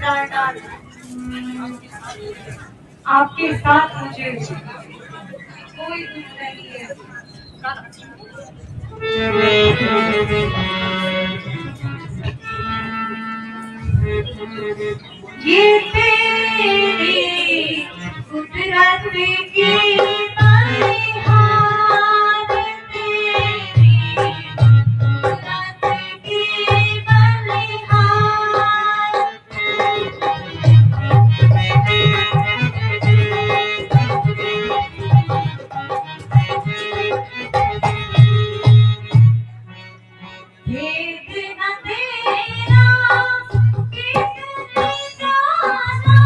प्राणनाथ, आपके साथ मुझे कोई दुख नहीं है। ये तेरी कुदरत की बलिहार, तेरी कुदरत की बलिहार। भेद न तेरा किसने जाना,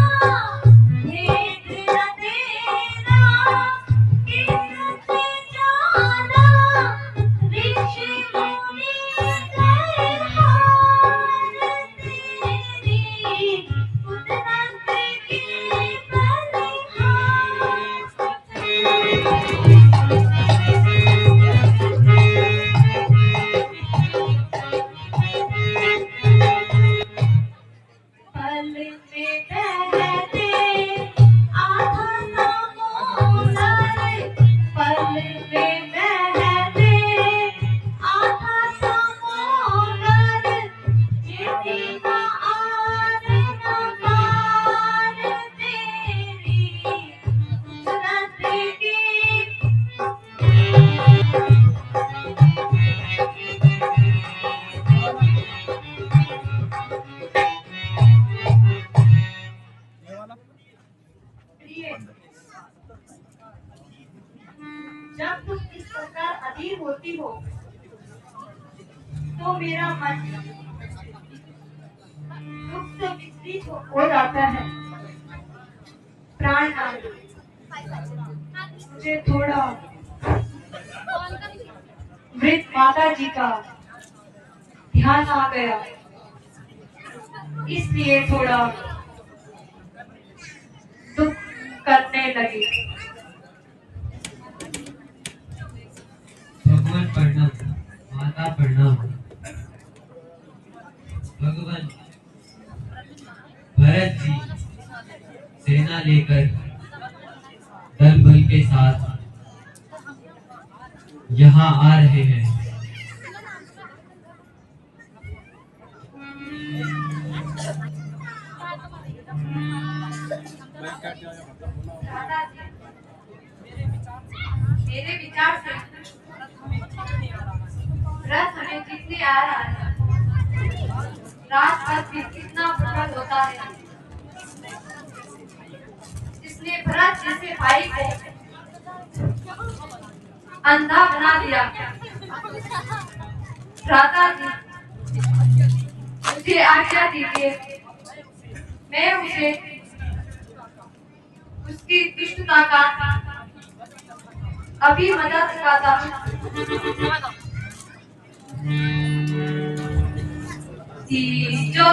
भेद न तेरा किसने जाना। ऋषि मुनि दरबार, तेरी कुदरत की पल में बहते आधा समुंदर, पल में बहते आधा समुंदर। किसी का आर न पार, तेरी कुदरत की। जब तुम इस प्रकार अधीर होती हो तो मेरा मन दुख से विचलित हो जाता है। प्राणनाथ, मुझे थोड़ा वृद्ध माता जी का ध्यान आ गया, इसलिए थोड़ा दुख करने लगी। भगवान प्रणाम, माता प्रणाम। भगवान भरत जी सेना लेकर दल बल के साथ यहाँ आ रहे हैं। मेरे विचार से रथ हमें जितने आ रहा है, राजपथ भी कितना प्रबल होता है। इसने भरत जैसे भाई को अंधा बना दिया। भ्राता जी, मुझे आज्ञा दीजिए, मैं उसे उसकी दुष्टता का अभी मदद दिखाता हूँ। जो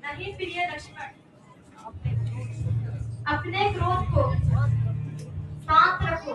नहीं प्रिय लक्ष्मण, अपने क्रोध को शांत रखो।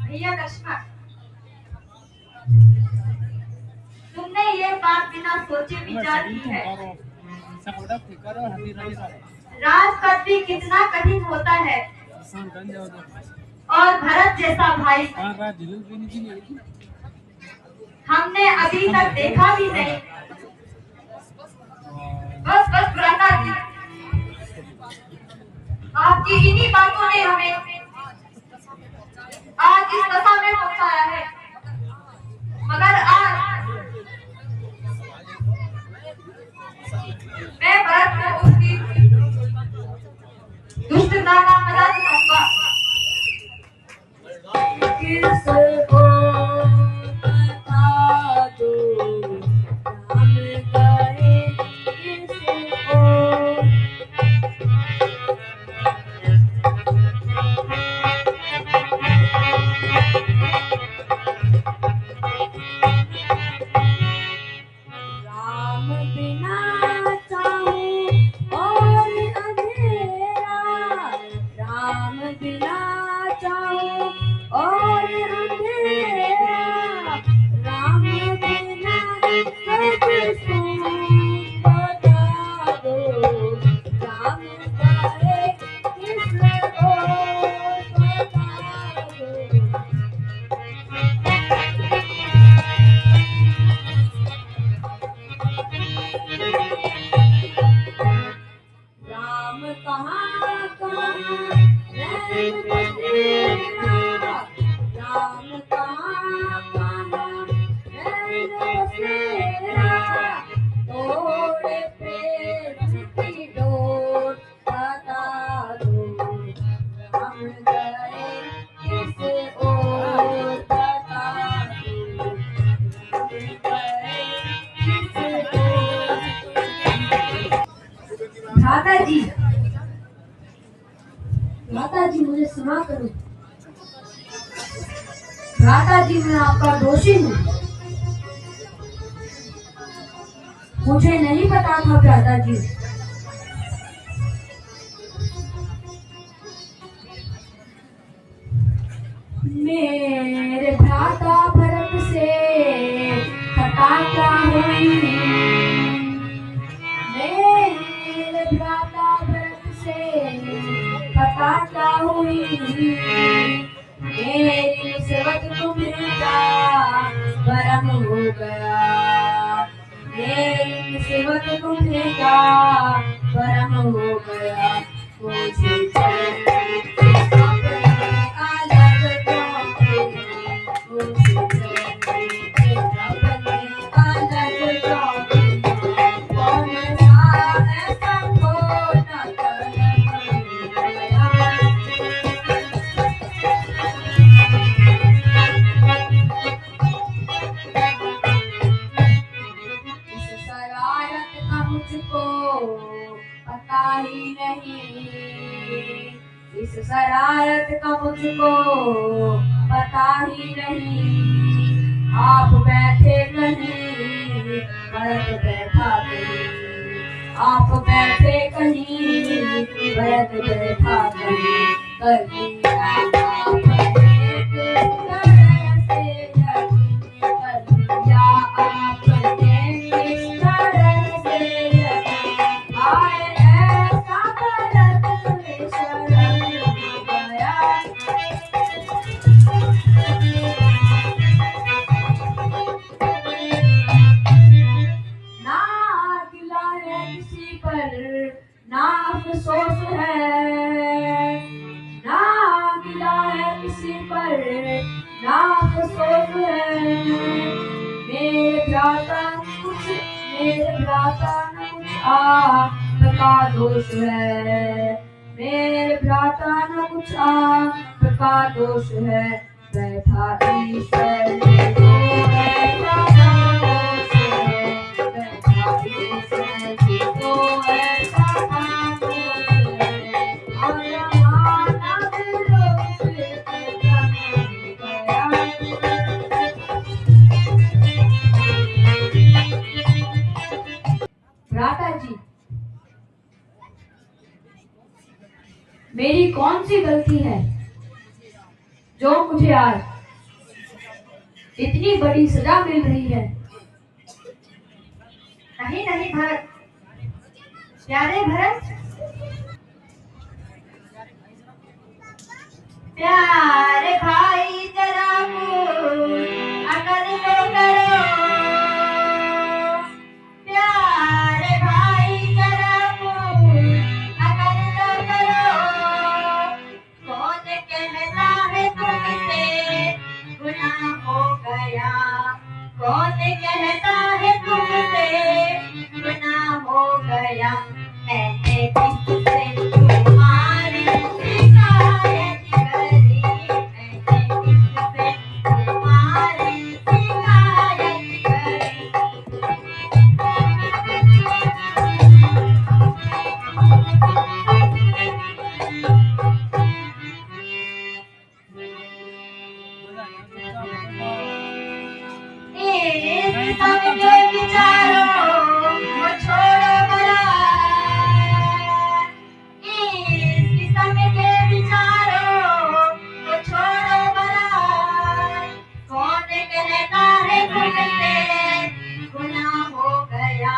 भैया लक्ष्मण, तुमने ये बात बिना सोचे विचार की है। राजपद कितना कठिन होता है और भरत जैसा भाई हमने अभी तक देखा भी नहीं। बस बस भ्राता जी, आपकी इन्हीं बातों ने हमें आज इस दशा में पहुंचाया है। मगर आज मैं भरत को उसकी दुष्टता का मजा दिखाऊंगा। किसको बता दूं, राम गए किसको। भ्राता जी मुझे क्षमा करो। भ्राता जी मैं आपका दोषी हूँ। मुझे नहीं पता था भ्राता जी। मेरे भ्राता भरत से खता क्या हुई। मेरे भ्राता भरत से खता क्या हुई। मेरी सेवक तुम्हें क्या भरम हो गया। मेरी सेवक तुम्हें क्या पता ही नहीं, इस शरारत का मुझको पता ही नहीं। आप बैठे कहीं, भरत बैठा कहीं, आप बैठे कहीं, भरत बैठा कहीं, कहीं आपने किस तरह से यकीन कर लिया, आपने किस तरह से यकीन, आए ऐसा भरत तुम्हें शर्म नहीं आया। ना गिला है किसी पर, ना अफसोस है, ना गिला है किसी पर, ना अफसोस है। मेरे भ्राता न कुछ आपका दोष है, मेरे भ्राता न कुछ आपका दोष है। बैठा ईश्वर ने तो ऐसा खामोश है, बैठा ईश्वर ने तो ऐसा खामोश है। और मानव लोक से जन्म गया। भ्राता जी, मेरी कौन सी गलती है जो मुझे आज इतनी बड़ी सजा मिल रही है? नहीं नहीं भरत, प्यारे भरत, प्यारे भाई जरा अकल तो करो, प्यारे भाई जरा अकल तो करो। कौन कहता है तुमसे गुनाह हो गया, कौन कहता है तुमसे गुनाह हो गया। मैंने किससे तुम्हारी शिकायत करी, मैंने किससे तुम्हारी शिकायत करी। इस समय के विचारों को छोड़ो भला, इस समय के विचारों को छोड़ो भला। कौन कहता है तुमसे गुनाह हो गया,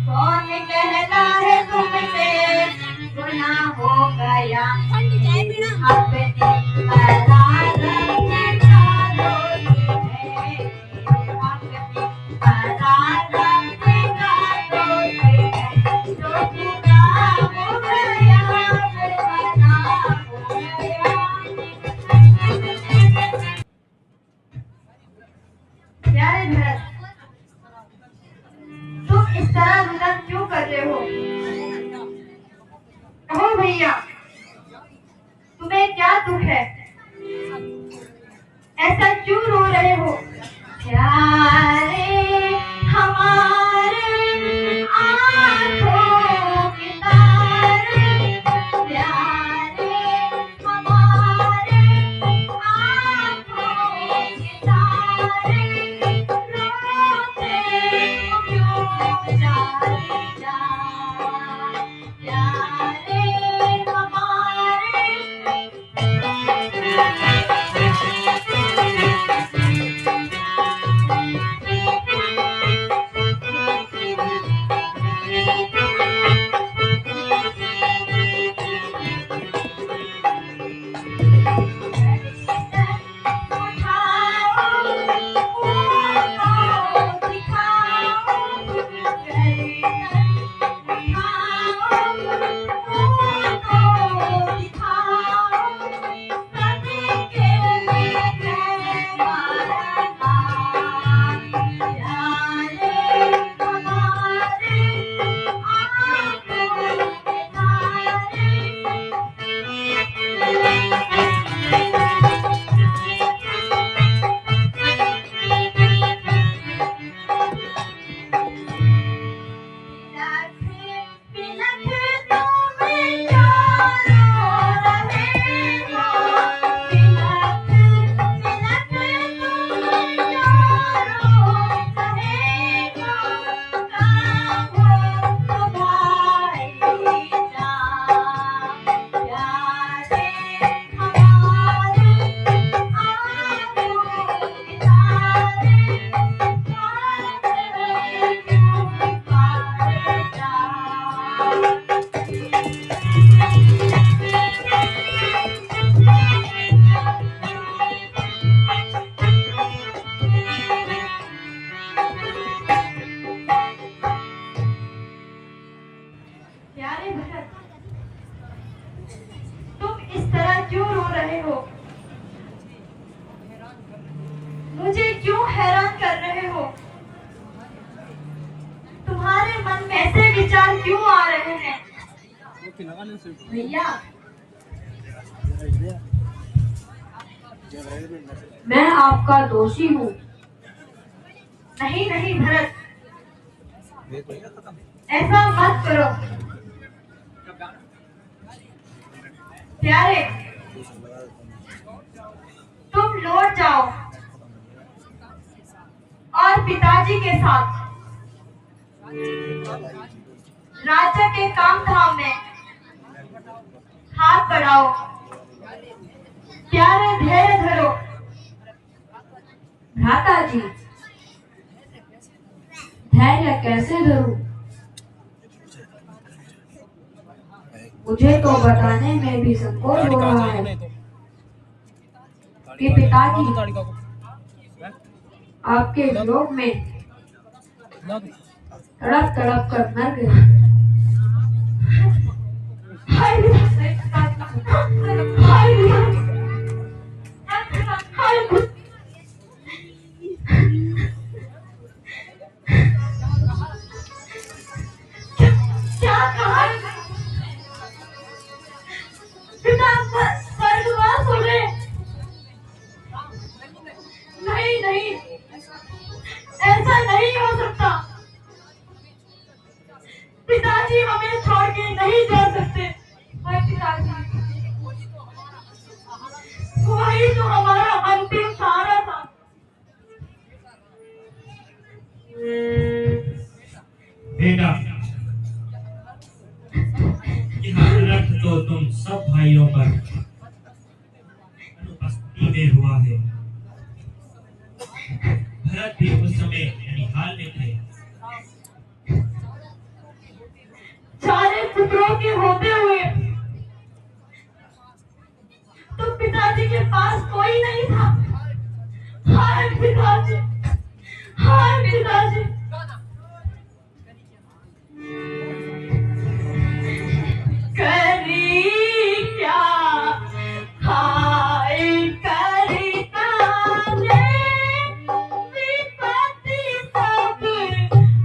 कौन कहता है तुमसे गुनाह हो गया। अपनी परारब्ध का दोष है, अपनी परारब्ध का दोष है। जो पूरा हो गया बना हो गया। प्यारे भरत, तुम इस तरह रुदन क्यों कर रहे हो? कहो भैया, तुम्हें क्या दुख है? प्यारे भरत, तुम इस तरह क्यों रो रहे हो? मुझे क्यों हैरान कर रहे हो? तुम्हारे मन में ऐसे विचार क्यों आ रहे हैं? भैया, मैं आपका दोषी हूँ। नहीं नहीं भरत, ऐसा मत करो। प्यारे, तुम लौट जाओ और पिताजी के साथ राजा के काम धाम में हाथ बढ़ाओ। प्यारे, धैर्य धरो। भ्राता जी, धैर्य कैसे धरूं? मुझे तो बताने में भी संकोच हो रहा है कि पिताजी आपके वियोग में तड़प तड़प कर मर गए। हाय क्या कहा? पिता स्वर्गवास हो गए? नहीं नहीं, ऐसा नहीं हो सकता। पिताजी हमें छोड़ के नहीं जा सकते। हाय पिताजी, वही तो हमारा अंतिम सहारा था। बेटा, यह रथ तो तुम सब भाइयों पर अनुपस्थिति में हुआ है। भरत भी उस समय ननिहाल में थे। सारे पुत्रों के होते हुए तो पिताजी के पास कोई नहीं था। हाय पिताजी, हाय पिताजी। करी क्या, हाय करी ताने, विपत्ति सब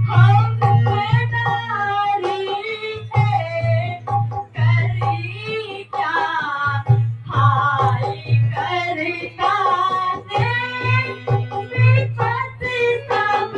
हम पे डाली है। करी क्या, हाय करी ताने, विपत्ति सब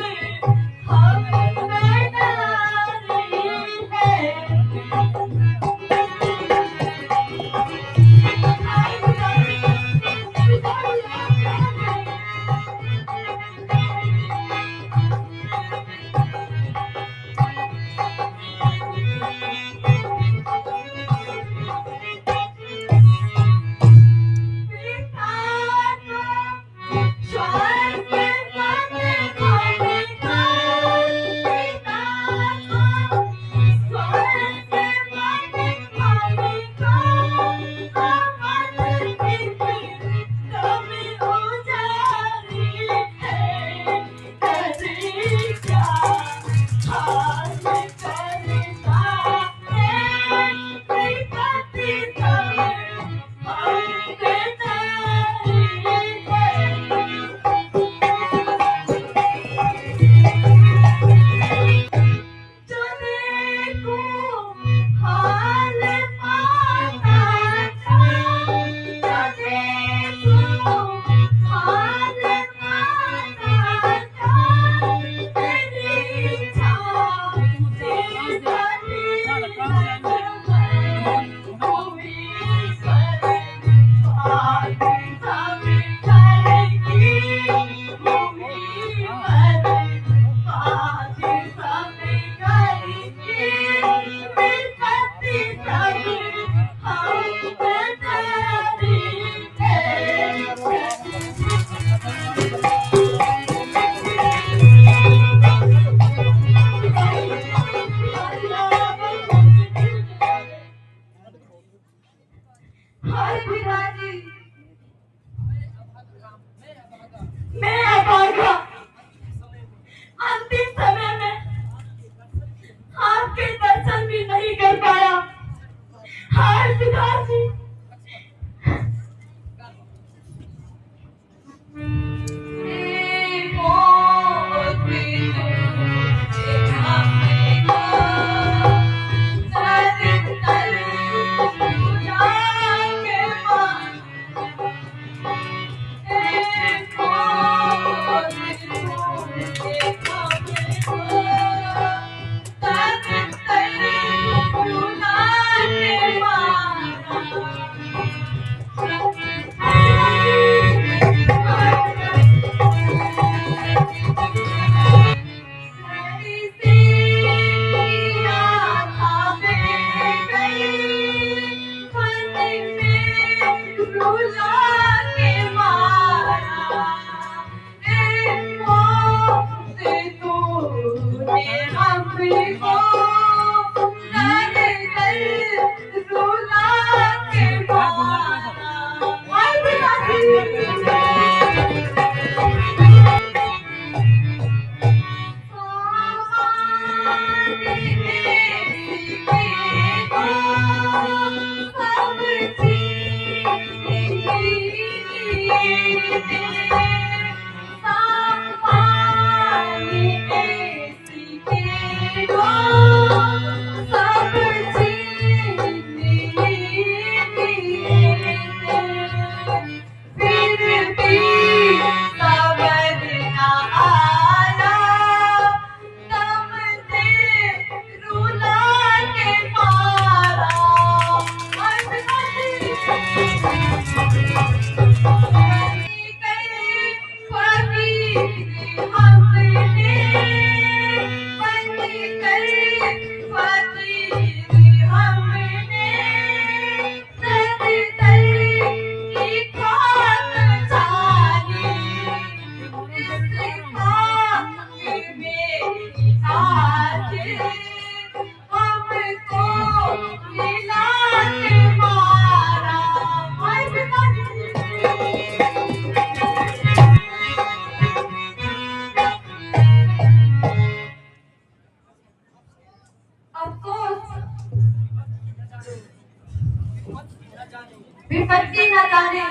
विपत्ति न जाने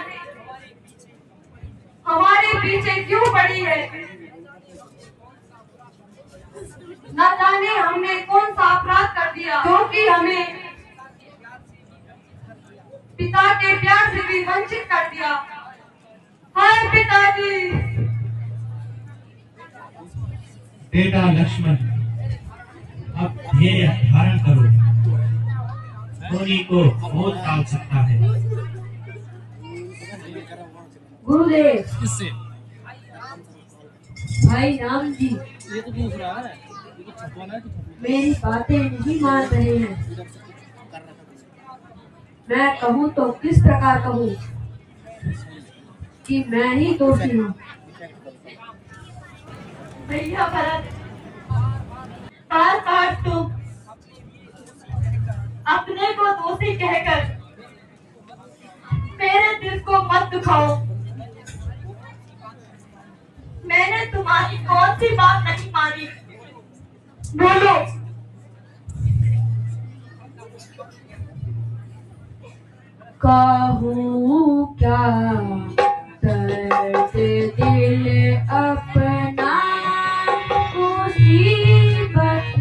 हमारे पीछे क्यों पड़ी है। न जाने हमने कौन सा अपराध कर दिया क्योंकि हमें पिता के प्यार से भी वंचित कर दिया। हाय पिताजी। बेटा लक्ष्मण, अब धैर्य धारण करो, धोनी को बहुत टाल सकता है। गुरुदेव, भाई राम जी मेरी बातें नहीं मान रहे हैं। मैं कहूँ तो किस प्रकार कहूँ कि मैं ही दोषी हूँ। भैया भरत, बार बार तुम अपने को दोषी कहकर मेरे दिल को मत दुखाओ। मैंने तुम्हारी कौन सी बात नहीं मानी, बोलो। कहूँ क्या दर्द दिल अपना मुसीबत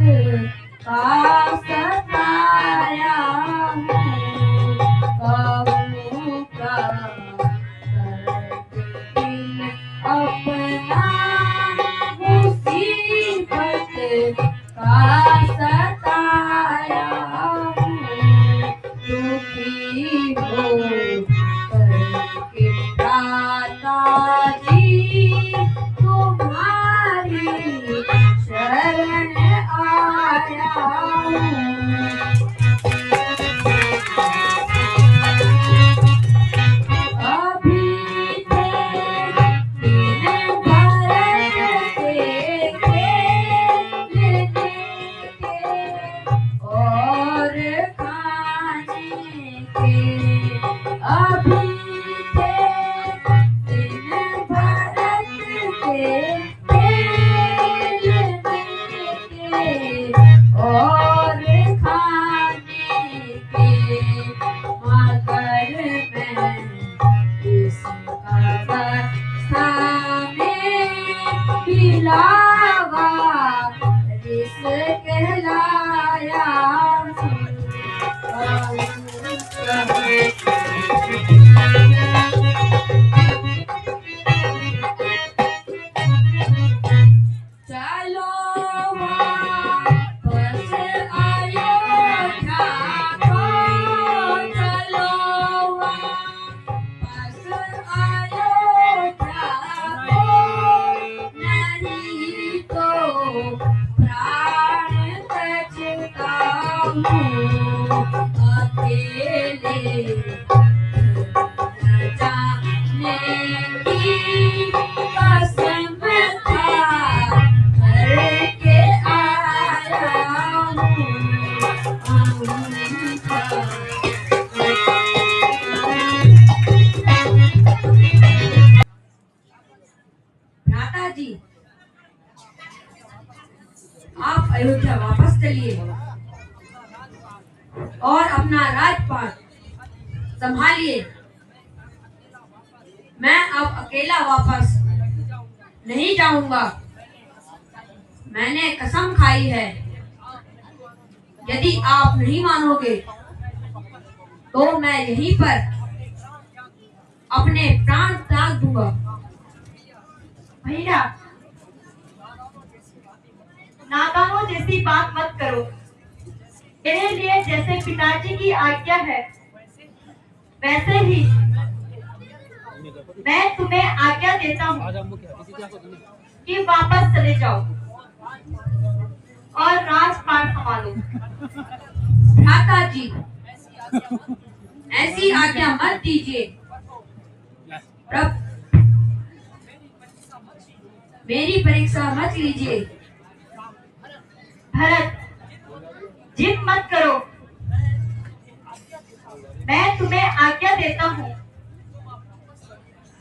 का सताया है। कहूँ क्या दर्द दिल अपना मुसीबत का सताया है। दुखी हो करके दाता जी तुम्हारी शरण आया हूँ। अभी थे दिन भर के खेलने के और खाने के। अभी थे दिन भर के खेलने के और खाने के। मगर मैं इस अवस्था में बिलावा रिस कहलाया हूँ। चलो वापस अयोध्या को, चलो वापस अयोध्या को, नहीं तो प्राण तजता हूँ। अकेले न जाने की कसम खा करके आया हूँ। भ्राता जी, आप अयोध्या वापस चलिए और अपना राजपाट संभालिए। मैं अब अकेला वापस नहीं जाऊंगा। मैंने कसम खाई है, यदि आप नहीं मानोगे तो मैं यहीं पर अपने प्राण त्याग दूंगा। भैया, नादानों जैसी बात मत करो। मेरे लिए जैसे पिताजी की आज्ञा है वैसे ही मैं तुम्हें आज्ञा देता हूँ कि वापस चले जाओ और राजपाट संभालो। भ्राता जी, ऐसी आज्ञा मत दीजिए। मेरी परीक्षा मत लीजिए। भरत, जिद मत करो। मैं तुम्हें आज्ञा देता हूँ,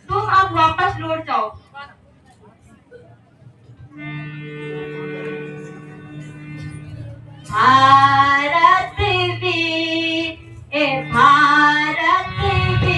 तुम अब वापस लौट जाओ। भारत वीर, ए भारत वीर।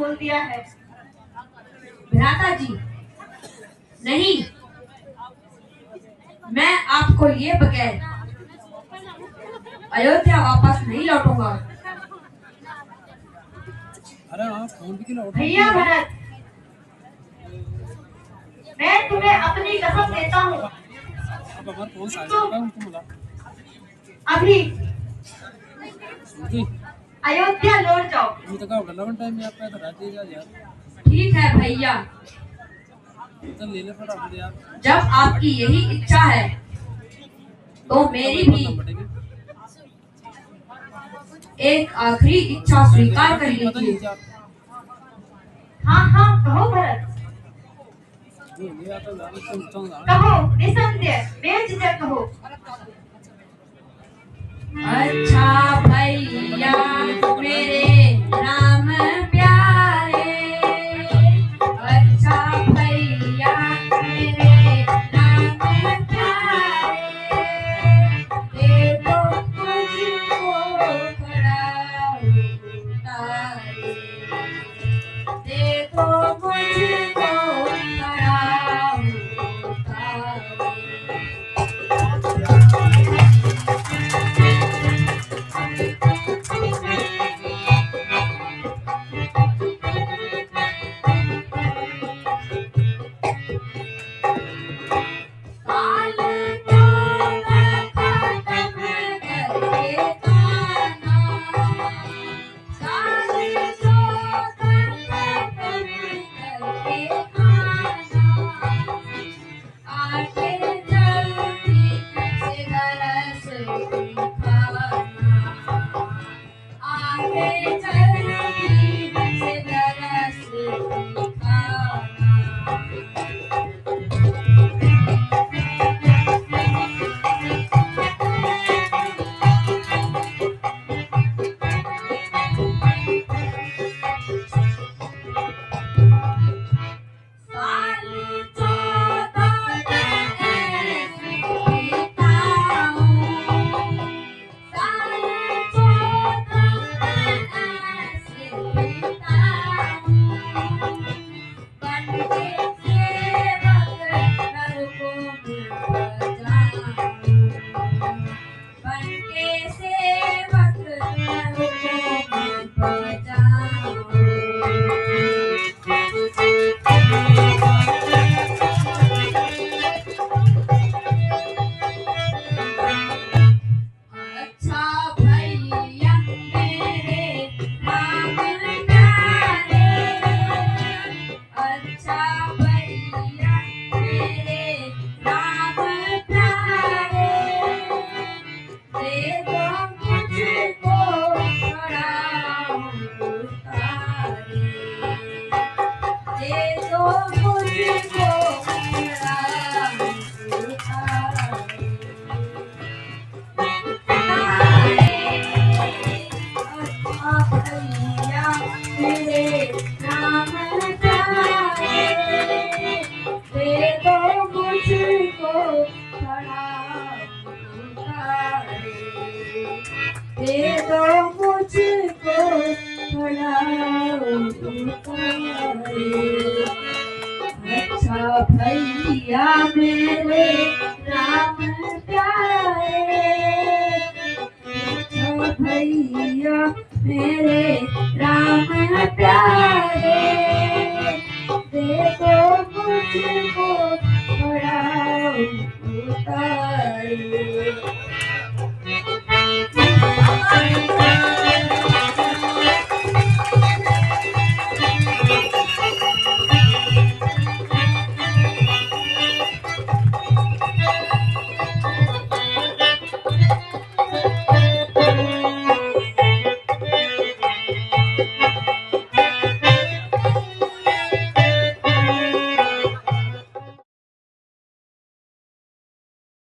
बोल दिया है। भ्राता जी, नहीं, मैं आपको लिए बगैर अयोध्या वापस नहीं लौटूंगा। भैया भरत, मैं तुम्हें अपनी कसम देता हूँ, अभी अयोध्या लौट जाओ। ठीक है भैया, जब आपकी यही इच्छा है तो मेरी भी एक आखिरी इच्छा स्वीकार कर लीजिए। हाँ हाँ कहो भरत, कहो, निसंदेह बेझिझक कहो। अच्छा भैया मेरे राम प्यारे, अच्छा भैया मेरे राम प्यारे, देखो मुझको खड़ा उतारे, देखो मुझको खड़ा उतारे। दे दो मुझको थोड़ा उतारे। अच्छा भैया मेरे राम प्यारे, अच्छा भैया मेरे राम प्यारे, दे दो मुझको